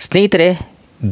ಸ್ನೇಹಿತರೆ,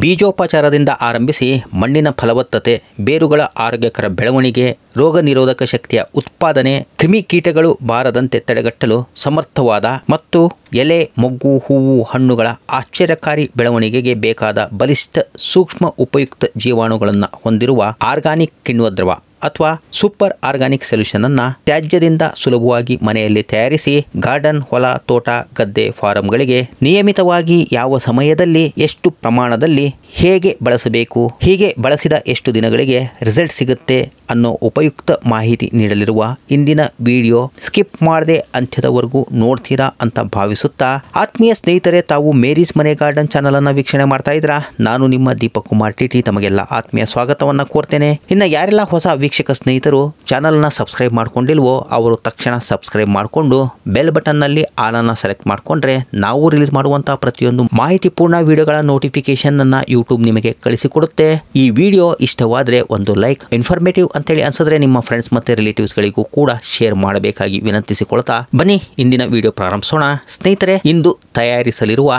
ಬೀಜೋಪಚಾರದಿಂದ ಆರಂಭಿಸಿ ಮಣ್ಣಿನ ಫಲವತ್ತತೆ, ಬೇರುಗಳ ಆರೋಗ್ಯಕರ ಬೆಳವಣಿಗೆ, ರೋಗ ನಿರೋಧಕ ಶಕ್ತಿಯ ಉತ್ಪಾದನೆ, ಕ್ರಿಮಿಕೀಟಗಳು ಬಾರದಂತೆ ತಡೆಗಟ್ಟಲು ಸಮರ್ಥವಾದ ಮತ್ತು ಎಲೆ, ಮೊಗ್ಗು, ಹೂವು, ಹಣ್ಣುಗಳ ಆಶ್ಚರ್ಯಕಾರಿ ಬೆಳವಣಿಗೆಗೆ ಬೇಕಾದ ಬಲಿಷ್ಠ ಸೂಕ್ಷ್ಮ ಉಪಯುಕ್ತ ಜೀವಾಣುಗಳನ್ನು ಹೊಂದಿರುವ ಆರ್ಗಾನಿಕ್ ಕಿಣ್ವ ದ್ರವ ಅಥವಾ ಸೂಪರ್ ಆರ್ಗಾನಿಕ್ ಸೊಲ್ಯೂಷನ್ ಅನ್ನ ತ್ಯಾಜ್ಯದಿಂದ ಸುಲಭವಾಗಿ ಮನೆಯಲ್ಲಿ ತಯಾರಿಸಿ ಗಾರ್ಡನ್, ಹೊಲ, ತೋಟ, ಗದ್ದೆ, ಫಾರಂಗಳಿಗೆ ನಿಯಮಿತವಾಗಿ ಯಾವ ಸಮಯದಲ್ಲಿ ಎಷ್ಟು ಪ್ರಮಾಣದಲ್ಲಿ ಹೇಗೆ ಬಳಸಬೇಕು, ಹೀಗೆ ಬಳಸಿದ ಎಷ್ಟು ದಿನಗಳಿಗೆ ರಿಸಲ್ಟ್ ಸಿಗುತ್ತೆ ಅನ್ನೋ ಉಪಯುಕ್ತ ಮಾಹಿತಿ ನೀಡಲಿರುವ ಇಂದಿನ ವಿಡಿಯೋ ಸ್ಕಿಪ್ ಮಾಡದೆ ಅಂತ್ಯದವರೆಗೂ ನೋಡ್ತೀರಾ ಅಂತ ಭಾವಿಸುತ್ತಾ, ಆತ್ಮೀಯ ಸ್ನೇಹಿತರೆ, ತಾವು ಮೇರೀಸ್ ಮನೆ ಗಾರ್ಡನ್ ಚಾನಲ್ ಅನ್ನ ವೀಕ್ಷಣೆ ಮಾಡ್ತಾ ಇದ್ರಾ. ನಾನು ನಿಮ್ಮ ದೀಪಕ್ ಕುಮಾರ್ ಟಿಟಿ ತಮಗೆಲ್ಲ ಆತ್ಮೀಯ ಸ್ವಾಗತವನ್ನ ಕೋರ್ತೇನೆ. ಇನ್ನು ಯಾರೆಲ್ಲ ಹೊಸ ವೀಕ್ಷಕ ಸ್ನೇಹಿತರು ಚಾನಲ್ನ ಸಬ್ಸ್ಕ್ರೈಬ್ ಮಾಡ್ಕೊಂಡಿಲ್ವೋ ಅವರು ತಕ್ಷಣ ಸಬ್ಸ್ಕ್ರೈಬ್ ಮಾಡಿಕೊಂಡು ಬೆಲ್ ಬಟನ್ನಲ್ಲಿ ಆಲನ್ನು ಸೆಲೆಕ್ಟ್ ಮಾಡಿಕೊಂಡ್ರೆ ನಾವು ರಿಲೀಸ್ ಮಾಡುವಂತಹ ಪ್ರತಿಯೊಂದು ಮಾಹಿತಿಪೂರ್ಣ ವಿಡಿಯೋಗಳ ನೋಟಿಫಿಕೇಶನ್ ಅನ್ನ ಯೂಟ್ಯೂಬ್ ನಿಮಗೆ ಕಳಿಸಿಕೊಡುತ್ತೆ. ಈ ವಿಡಿಯೋ ಇಷ್ಟವಾದರೆ ಒಂದು ಲೈಕ್, ಇನ್ಫಾರ್ಮೇಟಿವ್ ಅಂತೇಳಿ ಅನ್ಸಿದ್ರೆ ನಿಮ್ಮ ಫ್ರೆಂಡ್ಸ್ ಮತ್ತೆ ರಿಲೇಟಿವ್ಸ್ಗಳಿಗೂ ಕೂಡ ಶೇರ್ ಮಾಡಬೇಕಾಗಿ ವಿನಂತಿಸಿಕೊಳ್ತಾ ಬನ್ನಿ ಇಂದಿನ ವಿಡಿಯೋ ಪ್ರಾರಂಭಿಸೋಣ. ಸ್ನೇಹಿತರೆ, ಇಂದು ತಯಾರಿಸಲಿರುವ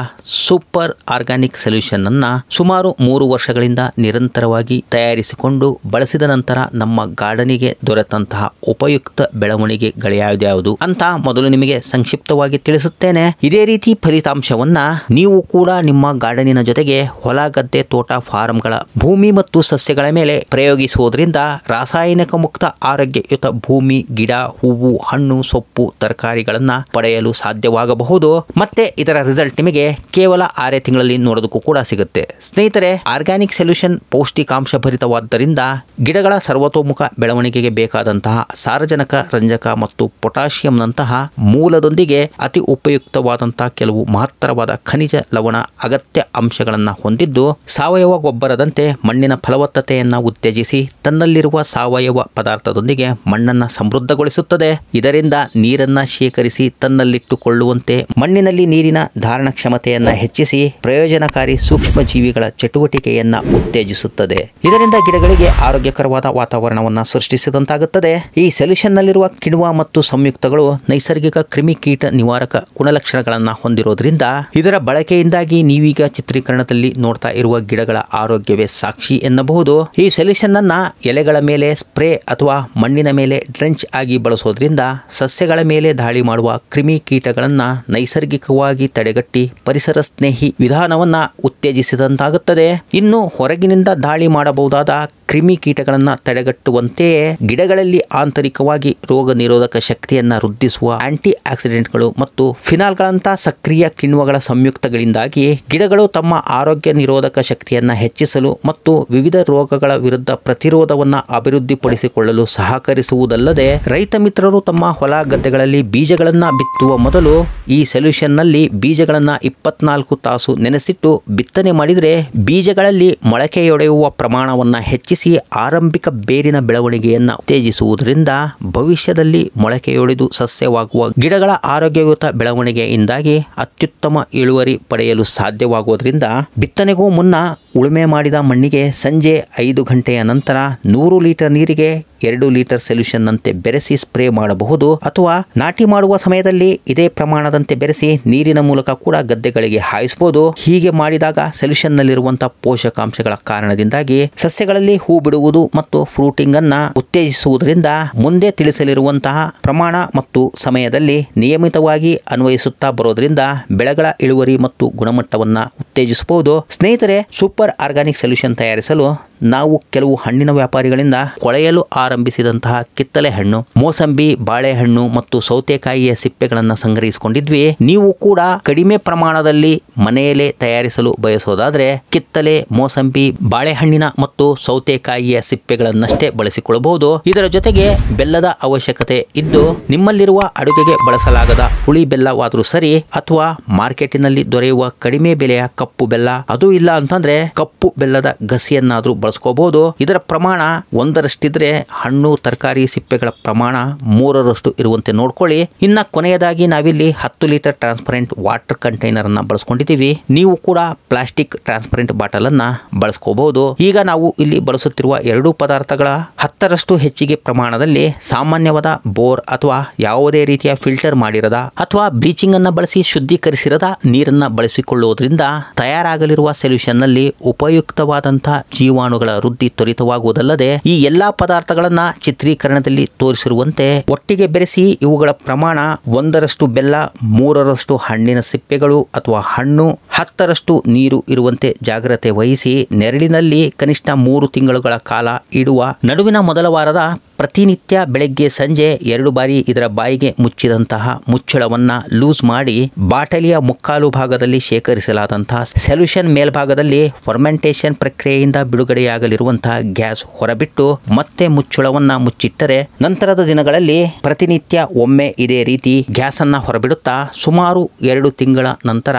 ಸೂಪರ್ ಆರ್ಗಾನಿಕ್ ಸೊಲ್ಯೂಷನ್ ಅನ್ನ ಸುಮಾರು 3 ವರ್ಷಗಳಿಂದ ನಿರಂತರವಾಗಿ ತಯಾರಿಸಿಕೊಂಡು ಬಳಸಿದ ನಂತರ ನಮ್ಮ ಗಾರ್ಡನಿಗೆ ದೊರೆತಂತಹ ಉಪಯುಕ್ತ ಬೆಳವಣಿಗೆಗಳ್ಯಾವ್ದು ಅಂತ ಮೊದಲು ನಿಮಗೆ ಸಂಕ್ಷಿಪ್ತವಾಗಿ ತಿಳಿಸುತ್ತೇನೆ. ಇದೇ ರೀತಿ ಫಲಿತಾಂಶವನ್ನ ನೀವು ಕೂಡ ನಿಮ್ಮ ಗಾರ್ಡನಿನ ಜೊತೆಗೆ ಹೊಲ, ಗದ್ದೆ, ತೋಟ, ಫಾರಂಗಳ ಭೂಮಿ ಮತ್ತು ಸಸ್ಯಗಳ ಮೇಲೆ ಪ್ರಯೋಗಿಸುವುದರಿಂದ ರಾಸಾಯನಿಕ ಮುಕ್ತ ಆರೋಗ್ಯಯುತ ಭೂಮಿ, ಗಿಡ, ಹೂವು, ಹಣ್ಣು, ಸೊಪ್ಪು, ತರಕಾರಿಗಳನ್ನ ಪಡೆಯಲು ಸಾಧ್ಯವಾಗಬಹುದು. ಮತ್ತೆ ಇದರ ರಿಸಲ್ಟ್ ನಿಮಗೆ ಕೇವಲ 6 ತಿಂಗಳಲ್ಲಿ ನೋಡೋದಕ್ಕೂ ಕೂಡ ಸಿಗುತ್ತೆ. ಸ್ನೇಹಿತರೆ, ಆರ್ಗಾನಿಕ್ ಸೊಲ್ಯೂಷನ್ ಪೌಷ್ಟಿಕಾಂಶ ಭರಿತವಾದ್ದರಿಂದ ಗಿಡಗಳ ಸರ್ವತೋಮುಖ ಬೆಳವಣಿಗೆಗೆ ಬೇಕಾದಂತಹ ಸಾರಜನಕ, ರಂಜಕ ಮತ್ತು ಪೊಟ್ಯಾಷಿಯಂನಂತಹ ಮೂಲದೊಂದಿಗೆ ಅತಿ ಉಪಯುಕ್ತವಾದಂತಹ ಕೆಲವು ಮಹತ್ತರವಾದ ಖನಿಜ, ಲವಣ, ಅಗತ್ಯ ಅಂಶಗಳನ್ನು ಹೊಂದಿದ್ದು ಸಾವಯವ ಗೊಬ್ಬರದಂತೆ ಮಣ್ಣಿನ ಫಲವತ್ತತೆಯನ್ನ ಉತ್ತೇಜಿಸಿ ತನ್ನಲ್ಲಿರುವ ಸಾವಯವ ಪದಾರ್ಥದೊಂದಿಗೆ ಮಣ್ಣನ್ನು ಸಮೃದ್ಧಗೊಳಿಸುತ್ತದೆ. ಇದರಿಂದ ನೀರನ್ನ ಶೇಖರಿಸಿ ತನ್ನಲ್ಲಿಟ್ಟುಕೊಳ್ಳುವಂತೆ ಮಣ್ಣಿನಲ್ಲಿ ನೀರಿನ ಧಾರಣ ಕ್ಷಮತೆಯನ್ನ ಹೆಚ್ಚಿಸಿ ಪ್ರಯೋಜನಕಾರಿ ಸೂಕ್ಷ್ಮ ಜೀವಿಗಳ ಚಟುವಟಿಕೆಯನ್ನ ಉತ್ತೇಜಿಸುತ್ತದೆ. ಇದರಿಂದ ಗಿಡಗಳಿಗೆ ಆರೋಗ್ಯಕರವಾದ ವಾತಾವರಣವನ್ನು ಸೃಷ್ಟಿಸಿದಂತಾಗುತ್ತದೆ. ಈ ಸೊಲ್ಯೂಷನ್ ನಲ್ಲಿರುವ ಕಿಣ್ವ ಮತ್ತು ಸಂಯುಕ್ತಗಳು ನೈಸರ್ಗಿಕ ಕ್ರಿಮಿಕೀಟ ನಿವಾರಕ ಗುಣಲಕ್ಷಣಗಳನ್ನು ಹೊಂದಿರೋದ್ರಿಂದ ಇದರ ಬಳಕೆಯಿಂದಾಗಿ ನೀವೀಗ ಚಿತ್ರೀಕರಣದಲ್ಲಿ ನೋಡ್ತಾ ಇರುವ ಗಿಡಗಳ ಆರೋಗ್ಯವೇ ಸಾಕ್ಷಿ ಎನ್ನಬಹುದು. ಈ ಸೊಲ್ಯೂಷನ್ ಅನ್ನ ಎಲೆಗಳ ಮೇಲೆ ಸ್ಪ್ರೇ ಅಥವಾ ಮಣ್ಣಿನ ಮೇಲೆ ಡ್ರೆಂಚ್ ಆಗಿ ಬಳಸೋದ್ರಿಂದ ಸಸ್ಯಗಳ ಮೇಲೆ ದಾಳಿ ಮಾಡುವ ಕ್ರಿಮಿಕೀಟಗಳನ್ನ ನೈಸರ್ಗಿಕವಾಗಿ ತಡೆಗಟ್ಟಿ ಪರಿಸರ ಸ್ನೇಹಿ ವಿಧಾನವನ್ನ ಉತ್ತೇಜಿಸಿದಂತಾಗುತ್ತದೆ. ಇನ್ನು ಹೊರಗಿನಿಂದ ದಾಳಿ ಮಾಡಬಹುದಾದ ಕ್ರಿಮಿಕೀಟಗಳನ್ನು ತಡೆಗಟ್ಟುವಂತೆಯೇ ಗಿಡಗಳಲ್ಲಿ ಆಂತರಿಕವಾಗಿ ರೋಗ ನಿರೋಧಕ ಶಕ್ತಿಯನ್ನು ವೃದ್ಧಿಸುವ ಆಂಟಿ ಆಕ್ಸಿಡೆಂಟ್ಗಳು ಮತ್ತು ಫಿನಾಲ್ಗಳಂತಹ ಸಕ್ರಿಯ ಕಿಣ್ವಗಳ ಸಂಯುಕ್ತಗಳಿಂದಾಗಿ ಗಿಡಗಳು ತಮ್ಮ ಆರೋಗ್ಯ ನಿರೋಧಕ ಶಕ್ತಿಯನ್ನು ಹೆಚ್ಚಿಸಲು ಮತ್ತು ವಿವಿಧ ರೋಗಗಳ ವಿರುದ್ಧ ಪ್ರತಿರೋಧವನ್ನು ಅಭಿವೃದ್ಧಿಪಡಿಸಿಕೊಳ್ಳಲು ಸಹಕರಿಸುವುದಲ್ಲದೆ ರೈತ ಮಿತ್ರರು ತಮ್ಮ ಹೊಲ ಗದ್ದೆಗಳಲ್ಲಿ ಬೀಜಗಳನ್ನು ಬಿತ್ತುವ ಮೊದಲು ಈ ಸೊಲ್ಯೂಷನ್ನಲ್ಲಿ ಬೀಜಗಳನ್ನು 24 ತಾಸು ನೆನೆಸಿಟ್ಟು ಬಿತ್ತನೆ ಮಾಡಿದರೆ ಬೀಜಗಳಲ್ಲಿ ಮೊಳಕೆಯೊಡೆಯುವ ಪ್ರಮಾಣವನ್ನು ಹೆಚ್ಚಿಸಿ ಆರಂಭಿಕ ಬೇರಿನ ಬೆಳವಣಿಗೆಯನ್ನು ಉತ್ತೇಜಿಸುವುದರಿಂದ ಭವಿಷ್ಯದಲ್ಲಿ ಮೊಳಕೆಯೊಡೆದು ಸಸ್ಯವಾಗುವ ಗಿಡಗಳ ಆರೋಗ್ಯಯುತ ಬೆಳವಣಿಗೆಯಿಂದಾಗಿ ಅತ್ಯುತ್ತಮ ಇಳುವರಿ ಪಡೆಯಲು ಸಾಧ್ಯವಾಗುವುದರಿಂದ ಬಿತ್ತನೆಗೂ ಮುನ್ನ ಉಳುಮೆ ಮಾಡಿದ ಮಣ್ಣಿಗೆ ಸಂಜೆ 5 ಗಂಟೆಯ ನಂತರ 100 ಲೀಟರ್ ನೀರಿಗೆ 2 ಲೀಟರ್ ಸೊಲ್ಯೂಷನ್ ನಂತೆ ಬೆರೆಸಿ ಸ್ಪ್ರೇ ಮಾಡಬಹುದು. ಅಥವಾ ನಾಟಿ ಮಾಡುವ ಸಮಯದಲ್ಲಿ ಇದೇ ಪ್ರಮಾಣದಂತೆ ಬೆರೆಸಿ ನೀರಿನ ಮೂಲಕ ಕೂಡ ಗದ್ದೆಗಳಿಗೆ ಹಾಯಿಸಬಹುದು. ಹೀಗೆ ಮಾಡಿದಾಗ ಸೊಲ್ಯೂಷನ್ ನಲ್ಲಿರುವಂತಹ ಪೋಷಕಾಂಶಗಳ ಕಾರಣದಿಂದಾಗಿ ಸಸ್ಯಗಳಲ್ಲಿ ಹೂ ಬಿಡುವುದು ಮತ್ತು ಫ್ರೂಟಿಂಗ್ ಅನ್ನ ಉತ್ತೇಜಿಸುವುದರಿಂದ ಮುಂದೆ ತಿಳಿಸಲಿರುವಂತಹ ಪ್ರಮಾಣ ಮತ್ತು ಸಮಯದಲ್ಲಿ ನಿಯಮಿತವಾಗಿ ಅನ್ವಯಿಸುತ್ತಾ ಬರೋದ್ರಿಂದ ಬೆಳೆಗಳ ಇಳುವರಿ ಮತ್ತು ಗುಣಮಟ್ಟವನ್ನ ಉತ್ತೇಜಿಸಬಹುದು. ಸ್ನೇಹಿತರೆ, ಸೂಪರ್ ಆರ್ಗಾನಿಕ್ ಸೊಲ್ಯೂಷನ್ ತಯಾರಿಸಲು ನಾವು ಕೆಲವು ಹಣ್ಣಿನ ವ್ಯಾಪಾರಿಗಳಿಂದ ಕೊಳೆಯಲು ಆರಂಭಿಸಿದಂತಹ ಕಿತ್ತಳೆ ಹಣ್ಣು, ಮೋಸಂಬಿ, ಬಾಳೆಹಣ್ಣು ಮತ್ತು ಸೌತೆಕಾಯಿಯ ಸಿಪ್ಪೆಗಳನ್ನು ಸಂಗ್ರಹಿಸಿಕೊಂಡಿದ್ವಿ. ನೀವು ಕೂಡ ಕಡಿಮೆ ಪ್ರಮಾಣದಲ್ಲಿ ಮನೆಯಲ್ಲೇ ತಯಾರಿಸಲು ಬಯಸೋದಾದ್ರೆ ಕಿತ್ತಳೆ, ಮೋಸಂಬಿ, ಬಾಳೆಹಣ್ಣಿನ ಮತ್ತು ಸೌತೆಕಾಯಿಯ ಸಿಪ್ಪೆಗಳನ್ನಷ್ಟೇ ಬಳಸಿಕೊಳ್ಳಬಹುದು. ಇದರ ಜೊತೆಗೆ ಬೆಲ್ಲದ ಅವಶ್ಯಕತೆ ಇದ್ದು ನಿಮ್ಮಲ್ಲಿರುವ ಅಡುಗೆಗೆ ಬಳಸಲಾಗದ ಹುಳಿ ಬೆಲ್ಲವಾದರೂ ಸರಿ ಅಥವಾ ಮಾರ್ಕೆಟಿನಲ್ಲಿ ದೊರೆಯುವ ಕಡಿಮೆ ಬೆಲೆಯ ಕಪ್ಪು ಬೆಲ್ಲ, ಅದು ಇಲ್ಲ ಅಂತಂದ್ರೆ ಕಪ್ಪು ಬೆಲ್ಲದ ಗಸಿಯನ್ನಾದ್ರೂ ಬಳಸ್ಕೋಬಹುದು. ಇದರ ಪ್ರಮಾಣ 1ರಷ್ಟಿದ್ರೆ ಹಣ್ಣು ತರಕಾರಿ ಸಿಪ್ಪೆಗಳ ಪ್ರಮಾಣ 3ರಷ್ಟು ಇರುವಂತೆ ನೋಡ್ಕೊಳ್ಳಿ. ಇನ್ನ ಕೊನೆಯದಾಗಿ ನಾವಿಲ್ಲಿ 10 ಲೀಟರ್ ಟ್ರಾನ್ಸ್ಪರೆಂಟ್ ವಾಟರ್ ಕಂಟೈನರ್ ಅನ್ನ ಬಳಸ್ಕೊಂಡಿದ್ದೀವಿ. ನೀವು ಕೂಡ ಪ್ಲಾಸ್ಟಿಕ್ ಟ್ರಾನ್ಸ್ಪರೆಂಟ್ ಬಾಟಲ್ ಅನ್ನ ಬಳಸ್ಕೋಬಹುದು. ಈಗ ನಾವು ಇಲ್ಲಿ ಬಳಸುತ್ತಿರುವ ಎರಡು ಪದಾರ್ಥಗಳ 10ರಷ್ಟು ಹೆಚ್ಚಿಗೆ ಪ್ರಮಾಣದಲ್ಲಿ ಸಾಮಾನ್ಯವಾದ ಬೋರ್ ಅಥವಾ ಯಾವುದೇ ರೀತಿಯ ಫಿಲ್ಟರ್ ಮಾಡಿರದ ಅಥವಾ ಬ್ಲೀಚಿಂಗ್ ಅನ್ನ ಬಳಸಿ ಶುದ್ಧೀಕರಿಸಿರದ ನೀರನ್ನ ಬಳಸಿಕೊಳ್ಳುವುದರಿಂದ ತಯಾರಾಗಲಿರುವ ಸೊಲ್ಯೂಷನ್ ನಲ್ಲಿ ಉಪಯುಕ್ತವಾದಂತಹ ಜೀವಾಣುಗಳ ವೃದ್ಧಿ ತ್ವರಿತವಾಗುವುದಲ್ಲದೆ ಈ ಎಲ್ಲಾ ಪದಾರ್ಥಗಳನ್ನ ಚಿತ್ರೀಕರಣದಲ್ಲಿ ತೋರಿಸಿರುವಂತೆ ಒಟ್ಟಿಗೆ ಬೆರೆಸಿ ಇವುಗಳ ಪ್ರಮಾಣ 1ರಷ್ಟು ಬೆಲ್ಲ, 3ರಷ್ಟು ಹಣ್ಣಿನ ಸಿಪ್ಪೆಗಳು ಅಥವಾ ಹಣ್ಣು, 10ರಷ್ಟು ನೀರು ಇರುವಂತೆ ಜಾಗ್ರತೆ ವಹಿಸಿ ನೆರಳಿನಲ್ಲಿ ಕನಿಷ್ಠ 3 ತಿಂಗಳುಗಳ ಕಾಲ ಇಡುವ. ನಡುವಿನ ಮೊದಲ ವಾರದ ಪ್ರತಿನಿತ್ಯ ಬೆಳಗ್ಗೆ ಸಂಜೆ 2 ಬಾರಿ ಇದರ ಬಾಯಿಗೆ ಮುಚ್ಚಿದಂತಹ ಮುಚ್ಚಳವನ್ನ ಲೂಸ್ ಮಾಡಿ ಬಾಟಲಿಯ ಮುಕ್ಕಾಲು ಭಾಗದಲ್ಲಿ ಶೇಖರಿಸಲಾದಂತಹ ಸೊಲ್ಯೂಷನ್ ಮೇಲ್ಭಾಗದಲ್ಲಿ ಫರ್ಮೆಂಟೇಷನ್ ಪ್ರಕ್ರಿಯೆಯಿಂದ ಬಿಡುಗಡೆಯಾಗಲಿರುವಂತಹ ಗ್ಯಾಸ್ ಹೊರಬಿಟ್ಟು ಮತ್ತೆ ಮುಚ್ಚಳವನ್ನ ಮುಚ್ಚಿಟ್ಟರೆ ನಂತರದ ದಿನಗಳಲ್ಲಿ ಪ್ರತಿನಿತ್ಯ ಒಮ್ಮೆ ಇದೇ ರೀತಿ ಗ್ಯಾಸ್ ಅನ್ನ ಹೊರಬಿಡುತ್ತಾ ಸುಮಾರು 2 ತಿಂಗಳ ನಂತರ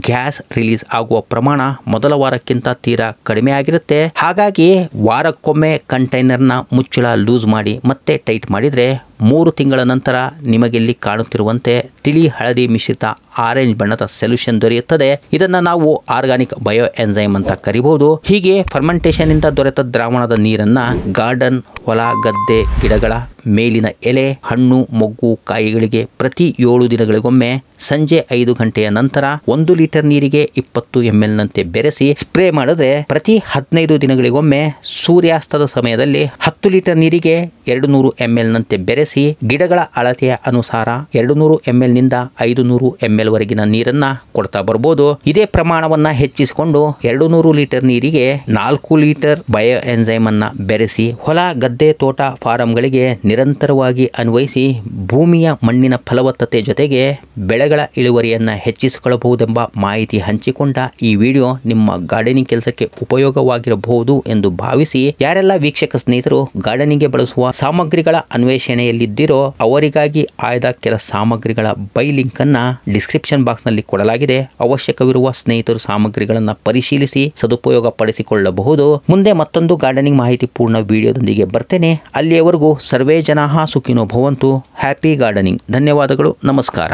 ಗ್ಯಾಸ್ ರಿಲೀಸ್ ಆಗುವ ಪ್ರಮಾಣ ಮೊದಲ ವಾರಕ್ಕಿಂತ ತೀರಾ ಕಡಿಮೆ ಆಗಿರುತ್ತೆ. ಹಾಗಾಗಿ ವಾರಕ್ಕೊಮ್ಮೆ ಕಂಟೈನರ್ನ ಮುಚ್ಚಳ ಲೂಸ್ ಮಾಡಿ ಮತ್ತೆ ಟೈಟ್ ಮಾಡಿದ್ರೆ 3 ತಿಂಗಳ ನಂತರ ನಿಮಗೆಲ್ಲಿ ಕಾಣುತ್ತಿರುವಂತೆ ತಿಳಿ ಹಳದಿ ಮಿಶ್ರಿತ ಆರೆಂಜ್ ಬಣ್ಣದ ಸೊಲ್ಯೂಷನ್ ದೊರೆಯುತ್ತದೆ. ಇದನ್ನ ನಾವು ಆರ್ಗಾನಿಕ್ ಬಯೋ ಎನ್ಸೈಮ್ ಅಂತ ಕರಿಬಹುದು. ಹೀಗೆ ಫರ್ಮೆಂಟೇಷನ್ ಇಂದ ದೊರೆತ ದ್ರಾವಣದ ನೀರನ್ನ ಗಾರ್ಡನ್, ಹೊಲ, ಗದ್ದೆ, ಗಿಡಗಳ ಮೇಲಿನ ಎಲೆ, ಹಣ್ಣು, ಮೊಗ್ಗು, ಕಾಯಿಗಳಿಗೆ ಪ್ರತಿ 7 ದಿನಗಳಿಗೊಮ್ಮೆ ಸಂಜೆ 5 ಗಂಟೆಯ ನಂತರ 1 ಲೀಟರ್ ನೀರಿಗೆ 20 ml ನಂತೆ ಬೆರೆಸಿ ಸ್ಪ್ರೇ ಮಾಡಿದ್ರೆ ಪ್ರತಿ 15 ದಿನಗಳಿಗೊಮ್ಮೆ ಸೂರ್ಯಾಸ್ತದ ಸಮಯದಲ್ಲಿ 10 ಲೀಟರ್ ನೀರಿಗೆ 200 ml ನಂತೆ ಬೆರೆಸಿ ಗಿಡಗಳ ಅಳತೆಯ ಅನುಸಾರ 200 ml ನಿಂದ 500 ml ವರೆಗಿನ ನೀರನ್ನ ಕೊಡ್ತಾ ಬರಬಹುದು. ಇದೇ ಪ್ರಮಾಣವನ್ನ ಹೆಚ್ಚಿಸಿಕೊಂಡು 200 ಲೀಟರ್ ನೀರಿಗೆ 4 ಲೀಟರ್ ಬಯೋ ಎನ್ಸೈಮ್ ಅನ್ನ ಬೆರೆಸಿ ಹೊಲ, ಗದ್ದೆ, ತೋಟ, ಫಾರಂಗಳಿಗೆ ನಿರಂತರವಾಗಿ ಅನ್ವಯಿಸಿ ಭೂಮಿಯ ಮಣ್ಣಿನ ಫಲವತ್ತತೆ ಜೊತೆಗೆ ಬೆಳೆಗಳ ಇಳುವರಿಯನ್ನ ಹೆಚ್ಚಿಸಿಕೊಳ್ಳಬಹುದೆಂಬ ಮಾಹಿತಿ ಹಂಚಿಕೊಂಡ ಈ ವಿಡಿಯೋ ನಿಮ್ಮ ಗಾರ್ಡನಿಂಗ್ ಕೆಲಸಕ್ಕೆ ಉಪಯೋಗವಾಗಿರಬಹುದು ಎಂದು ಭಾವಿಸಿ ಯಾರೆಲ್ಲ ವೀಕ್ಷಕ ಸ್ನೇಹಿತರು ಗಾರ್ಡನಿಂಗ್ಗೆ ಬಳಸುವ ಸಾಮಗ್ರಿಗಳ ಅನ್ವೇಷಣೆಯಲ್ಲಿದ್ದಿರೋ ಅವರಿಗಾಗಿ ಆಯ್ದ ಕೆಲ ಸಾಮಗ್ರಿಗಳ ಬೈ ಲಿಂಕ್ ಅನ್ನ ಡಿಸ್ಕ್ರಿಪ್ಷನ್ ಬಾಕ್ಸ್ ನಲ್ಲಿ ಕೊಡಲಾಗಿದೆ. ಅವಶ್ಯಕವಿರುವ ಸ್ನೇಹಿತರು ಸಾಮಗ್ರಿಗಳನ್ನ ಪರಿಶೀಲಿಸಿ ಸದುಪಯೋಗ ಪಡಿಸಿಕೊಳ್ಳಬಹುದು. ಮುಂದೆ ಮತ್ತೊಂದು ಗಾರ್ಡನಿಂಗ್ ಮಾಹಿತಿ ಪೂರ್ಣ ವಿಡಿಯೋದೊಂದಿಗೆ ಬರ್ತೇನೆ. ಅಲ್ಲಿಯವರೆಗೂ ಸರ್ವೇ ಜನಾಃ ಸುಖಿನೋ ಭವಂತು. Happy gardening. ಧನ್ಯವಾದಗಳು. ನಮಸ್ಕಾರ.